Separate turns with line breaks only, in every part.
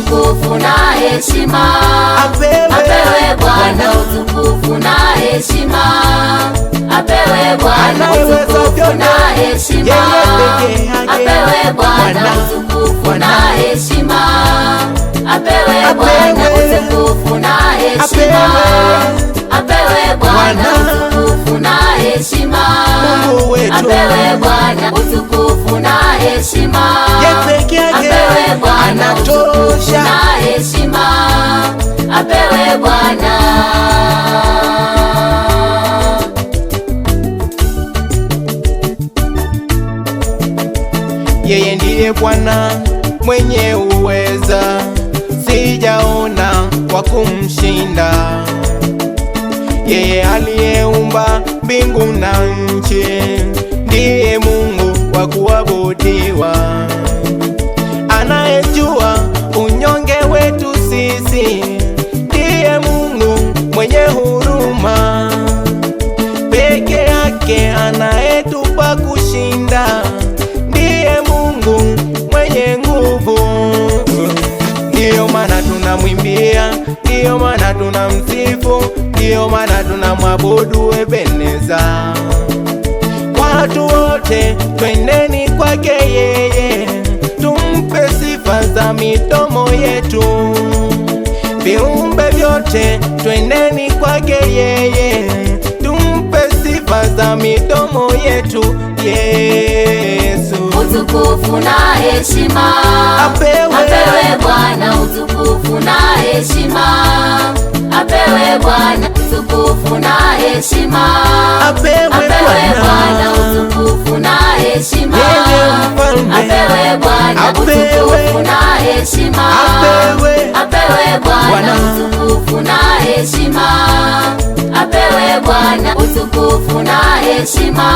utukufu na heshima. Apewe Bwana utukufu na heshima. Apewe Bwana utukufu na heshima. Apewe Bwana utukufu na heshima. Apewe Bwana utukufu na heshima. Apewe Bwana utukufu na heshima. Apewe Bwana utukufu na heshima. Apewe Bwana utukufu na heshima. Apewe Bwana.
Yeye ndiye Bwana mwenye uweza, sijaona kwa kumshinda. Yeye aliyeumba mbingu na nchi, ndiye Mungu wa kuabudiwa. Anayejua unyonge wetu sisi, ndiye Mungu mwenye huruma. Peke yake anayetupa kushinda, ndiye Mungu mwenye nguvu. Ndiyo maana tunamwimbia, ndiyo maana tunamsifu, ndiyo maana tunamwabudu Ebeneza. Watu wote twendeni kwake yeye, tumpe sifa za midomo yetu. Viumbe vyote twendeni kwake yeye, tumpe sifa za midomo yetu. Yesu
utukufu na heshima. Apewe Bwana utukufu na heshima. Apewe Bwana utukufu na heshima. Apewe Bwana utukufu na heshima. Apewe Bwana utukufu na heshima. Apewe Bwana utukufu na heshima. Apewe Bwana utukufu na heshima.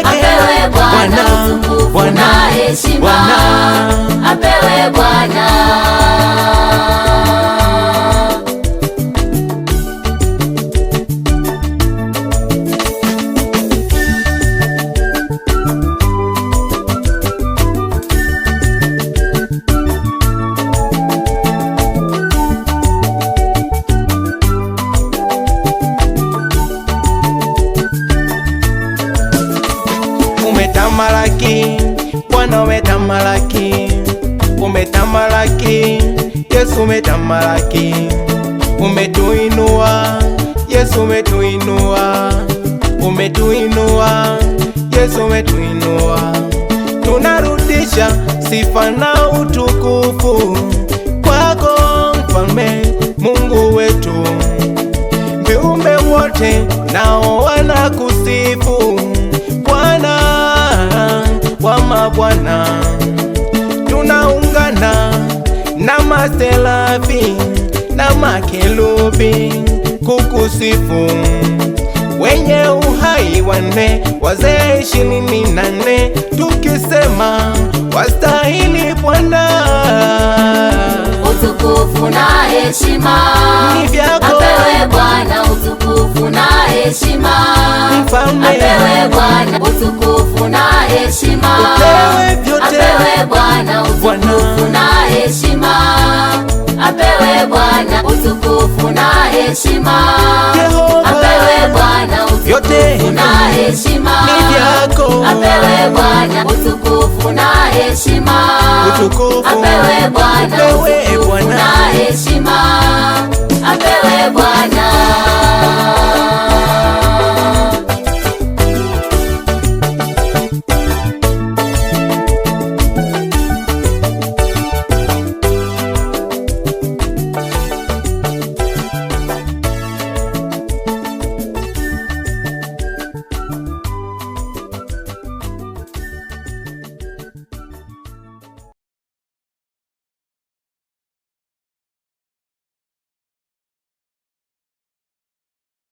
Apewe Bwana utukufu na heshima. Apewe Bwana.
Umetamalaki, Bwana umetamalaki, umetamalaki, Yesu umetamalaki. Umetuinua, Yesu umetuinua, umetuinua, Yesu umetuinua. Tunarudisha sifa na utukufu kwako Mfalme Mungu wetu. Viumbe wote nao wanakusifu Bwana wa mabwana. Tunaungana na maserafi na makerubi kukusifu, wenye uhai wanne, wazee 24, tukisema wastahili Bwana.
Utukufu na heshima
ni vyako.
Apewe Bwana utukufu na heshima. Apewe Bwana utukufu na heshima. Apewe Bwana utukufu na heshima. Apewe Bwana utukufu na heshima. Apewe Bwana utukufu na heshima. Apewe Bwana utukufu na heshima. Apewe Bwana utukufu na heshima. Apewe Bwana.